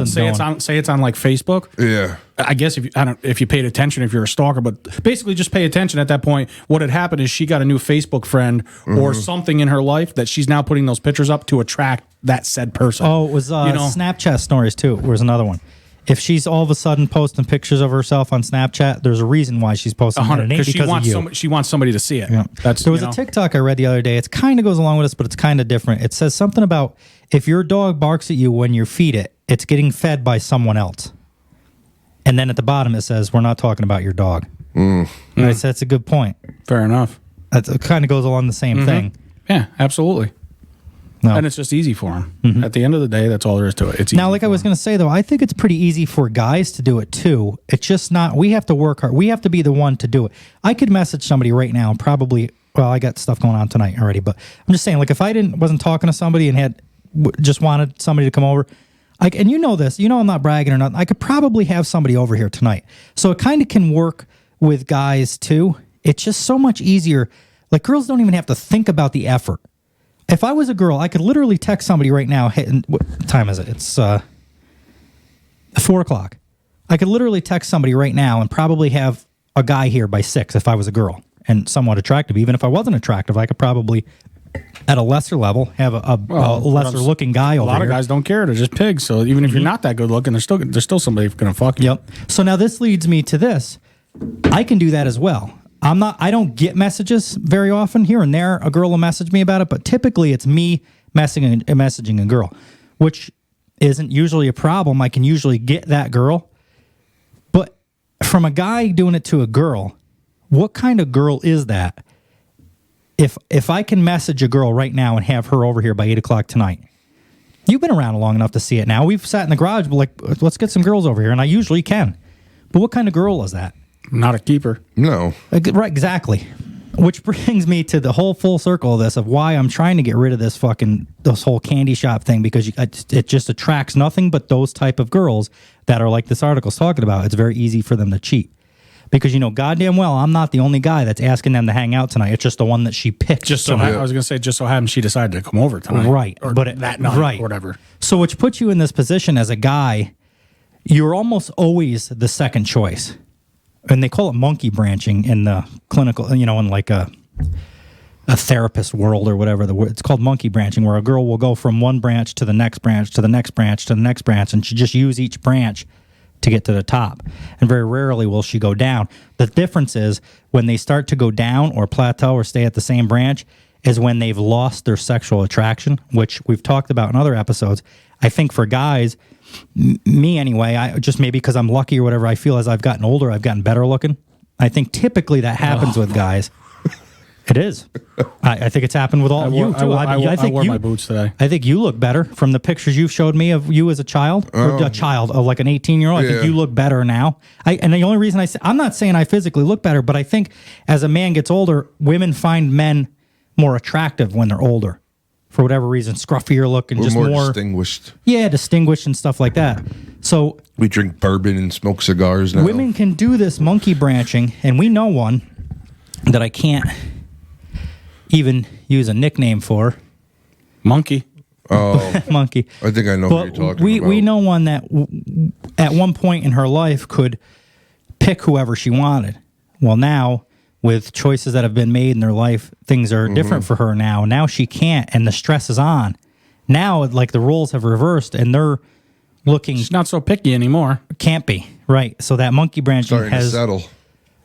say it's on like Facebook. Yeah. I guess if you paid attention, if you're a stalker, but basically just pay attention at that point. What had happened is she got a new Facebook friend or something in her life that she's now putting those pictures up to attract that said person. Oh, it was Snapchat stories too. Was another one. If she's all of a sudden posting pictures of herself on Snapchat, there's a reason why she's posting it. It ain't because of you. She wants somebody to see it. Yeah. There was a TikTok I read the other day. It kind of goes along with this, but it's kind of different. It says something about if your dog barks at you when you feed it, it's getting fed by someone else. And then at the bottom it says, we're not talking about your dog. And I said, that's a good point. Fair enough. It kind of goes along the same thing. Yeah, absolutely. No. And it's just easy for them. At the end of the day, that's all there is to it. It's easy now, like I was going to say, though, I think it's pretty easy for guys to do it, too. It's just not, we have to work hard. We have to be the one to do it. I could message somebody right now and probably, well, I got stuff going on tonight already, but I'm just saying, like, if I wasn't talking to somebody and just wanted somebody to come over, and you know this, I'm not bragging or nothing, I could probably have somebody over here tonight. So it kind of can work with guys, too. It's just so much easier. Like, girls don't even have to think about the effort. If I was a girl, I could literally text somebody right now. Hey, what time is it? It's 4 o'clock. I could literally text somebody right now and probably have a guy here by 6 if I was a girl and somewhat attractive. Even if I wasn't attractive, I could probably, at a lesser level, have a lesser looking guy over here. A lot of guys don't care. They're just pigs. So even if you're not that good looking, there's still somebody going to fuck you. Yep. So now this leads me to this. I can do that as well. I don't get messages very often. Here and there, a girl will message me about it, but typically it's me messaging a girl, which isn't usually a problem. I can usually get that girl. But from a guy doing it to a girl, what kind of girl is that? If I can message a girl right now and have her over here by 8 o'clock tonight, you've been around long enough to see it now. We've sat in the garage, but like, let's get some girls over here, and I usually can. But what kind of girl is that? Not a keeper. No. Right, exactly. Which brings me to the whole full circle of this, of why I'm trying to get rid of this whole candy shop thing, because it just attracts nothing but those type of girls that are like this article's talking about. It's very easy for them to cheat. Because goddamn well, I'm not the only guy that's asking them to hang out tonight. It's just the one that she picked. I was going to say, just so happens she decided to come over tonight. Right. Or that night, right. Or whatever. So which puts you in this position as a guy, you're almost always the second choice. And they call it monkey branching in the clinical, in like a therapist world or whatever. It's called monkey branching, where a girl will go from one branch to the next branch to the next branch to the next branch, and she just use each branch to get to the top. And very rarely will she go down. The difference is when they start to go down or plateau or stay at the same branch is when they've lost their sexual attraction, which we've talked about in other episodes. I think for guys, me anyway, I just maybe because I'm lucky or whatever, I feel as I've gotten older, I've gotten better looking. I think typically that happens with guys. It is. I think it's happened with all of you too. I wore my boots today. I think you look better from the pictures you've showed me of you as a child, or a child of like an 18-year-old. I think you look better now. And the only reason I'm not saying I physically look better, but I think as a man gets older, women find men more attractive when they're older. For whatever reason, scruffier look and We're just more distinguished. Yeah, distinguished and stuff like that. So we drink bourbon and smoke cigars now. Women can do this monkey branching, and we know one that I can't even use a nickname for. Monkey. Oh, monkey. I think I know what you're talking about. We know one that at one point in her life could pick whoever she wanted. Well, now with choices that have been made in their life, things are different for her now. Now she can't, and the stress is on. Now, like, the roles have reversed, and they're looking... She's not so picky anymore. Can't be, right. So that monkey branching starting to settle.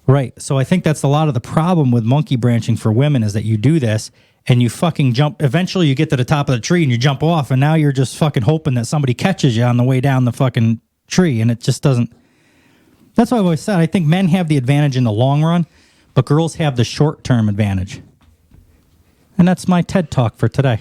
Right. So I think that's a lot of the problem with monkey branching for women is that you do this, and you fucking jump... Eventually, you get to the top of the tree, and you jump off, and now you're just fucking hoping that somebody catches you on the way down the fucking tree, and it just doesn't... That's why I've always said, I think men have the advantage in the long run, but girls have the short-term advantage. And that's my TED Talk for today.